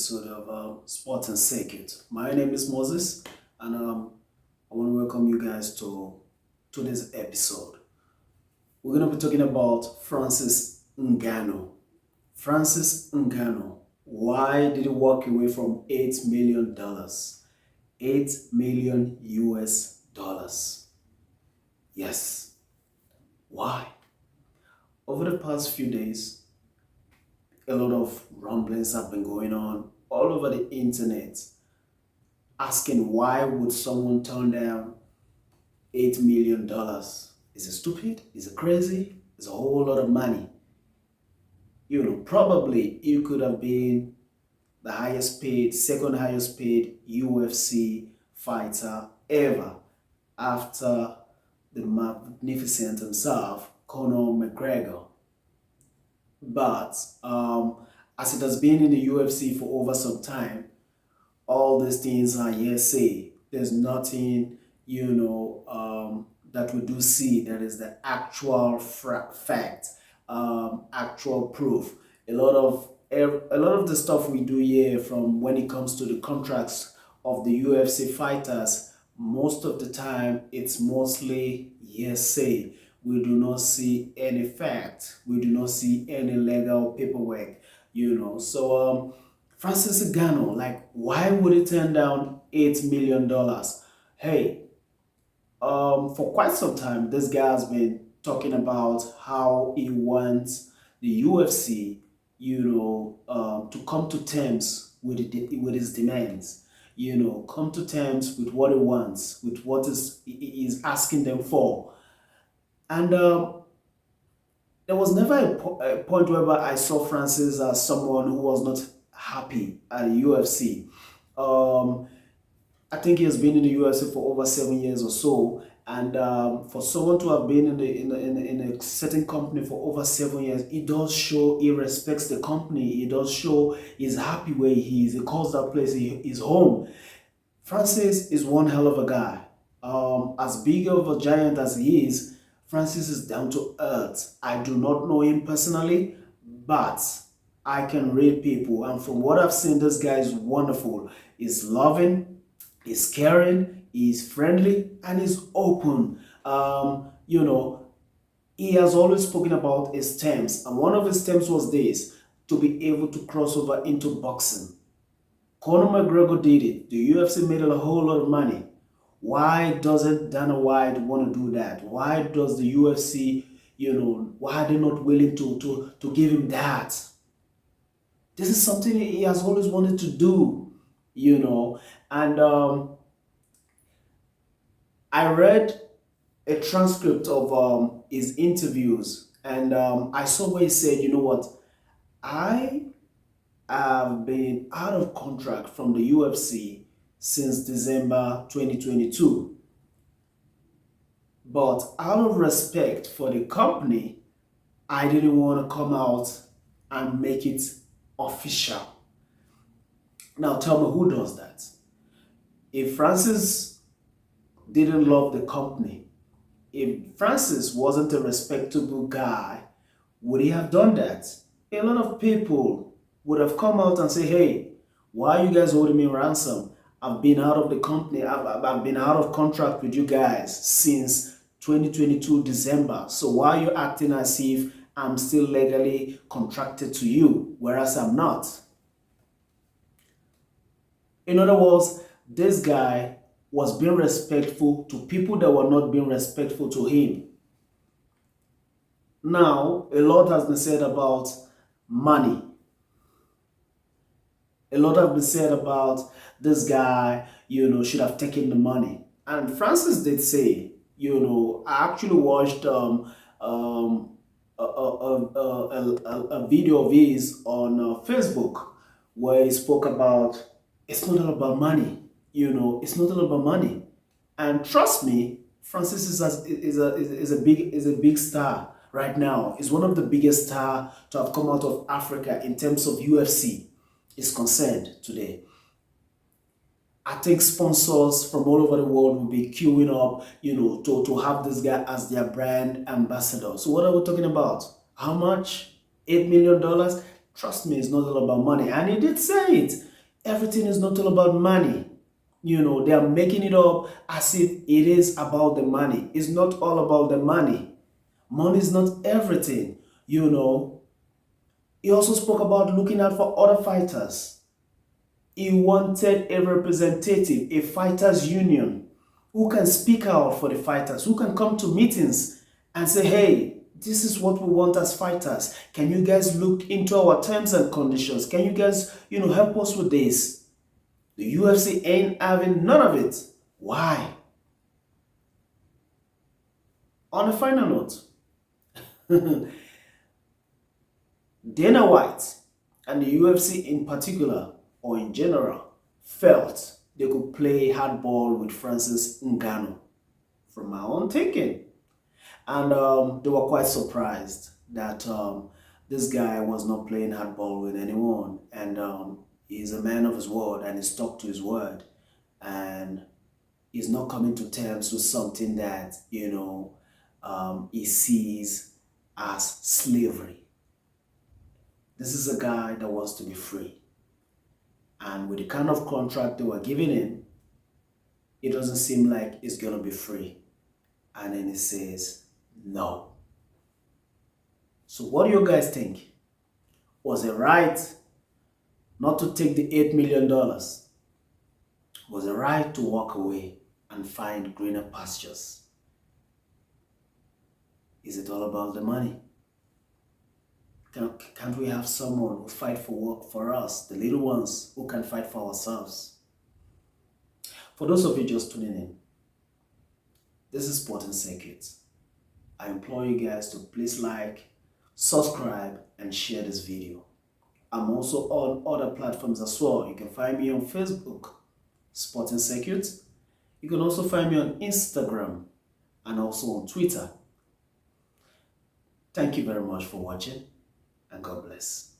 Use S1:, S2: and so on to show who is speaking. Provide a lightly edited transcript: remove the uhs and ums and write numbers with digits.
S1: episode of Sports and Circuit. My name is Moses, and I want to welcome you guys to today's episode. We're going to be talking about Francis Ngannou. Francis Ngannou. Why did he walk away from $8 million? 8 million US dollars. Yes. Why? Over the past few days, a lot of rumblings have been going on all over the internet asking why would someone turn down $8 million? Is it stupid? Is it crazy? It's a whole lot of money. Probably you could have been the highest paid, second highest paid UFC fighter ever after the magnificent himself, Conor McGregor. But as it has been in the UFC for over some time, all these things are hearsay. There's nothing, that we do see that is the actual fact, actual proof. A lot of the stuff we do here, from when it comes to the contracts of the UFC fighters, most of the time it's mostly hearsay. We do not see any fact. We do not see any legal paperwork. So Francis Ngannou, like, why would he turn down $8 million? Hey, for quite some time, this guy has been talking about how he wants the UFC, to come to terms with his demands. Come to terms with what he wants, with what he is asking them for. And there was never a point where I saw Francis as someone who was not happy at the UFC. Um, I think he has been in the UFC for over 7 years or so, and for someone to have been in a certain company for over 7 years, it does show he respects the company. It does show he's happy where he is. He calls that place his home. Francis is one hell of a guy. As big of a giant as he is, Francis is down to earth. I do not know him personally, but I can read people, and from what I've seen, this guy is wonderful. He's loving, he's caring, he's friendly, and he's open. He has always spoken about his terms, and one of his terms was this: to be able to cross over into boxing. Conor McGregor did it. The UFC made a whole lot of money. Why doesn't Dana White want to do that? Why does the UFC, why are they not willing to give him that? This is something he has always wanted to do. And I read a transcript of his interviews, and I saw where he said, you know what, I have been out of contract from the UFC since December 2022. But out of respect for the company, I didn't want to come out and make it official. Now tell me, who does that? If Francis didn't love the company, if Francis wasn't a respectable guy, would he have done that? A lot of people would have come out and say, hey, why are you guys holding me ransom? I've been out of the company. I've been out of contract with you guys since 2022 December. So why are you acting as if I'm still legally contracted to you, whereas I'm not? In other words, this guy was being respectful to people that were not being respectful to him. Now, a lot has been said about money. A lot has been said about this guy, should have taken the money. And Francis did say, I actually watched a video of his on Facebook where he spoke about it's not all about money. It's not all about money. And trust me, Francis is a big star right now. He's one of the biggest star to have come out of Africa in terms of UFC is concerned today. I think sponsors from all over the world will be queuing up, to have this guy as their brand ambassador. So what are we talking about? How much? $8 million? Trust me, it's not all about money. And he did say it. everything is not all about money. They are making it up as if it is about the money. It's not all about the money. Money is not everything. He also spoke about looking out for other fighters. He wanted a representative, a fighters union, who can speak out for the fighters, who can come to meetings and say, hey, this is what we want as fighters. Can you guys look into our terms and conditions? Can you guys, help us with this? The UFC ain't having none of it. Why? On a final note, Dana White and the UFC in particular, or in general, felt they could play hardball with Francis Ngannou, from my own thinking. And they were quite surprised that this guy was not playing hardball with anyone. And he's a man of his word and he stuck to his word. And he's not coming to terms with something that, he sees as slavery. This is a guy that wants to be free. And with the kind of contract they were giving him, it doesn't seem like he's going to be free. And then he says, no. So what do you guys think? Was it right not to take the $8 million? Was it right to walk away and find greener pastures? Is it all about the money? Can't we have someone who fight for work for us, the little ones who can fight for ourselves? For those of you just tuning in, this is Sporting Circuit. I implore you guys to please like, subscribe, and share this video. I'm also on other platforms as well. You can find me on Facebook, Sporting Circuit. You can also find me on Instagram and also on Twitter. Thank you very much for watching, and God bless.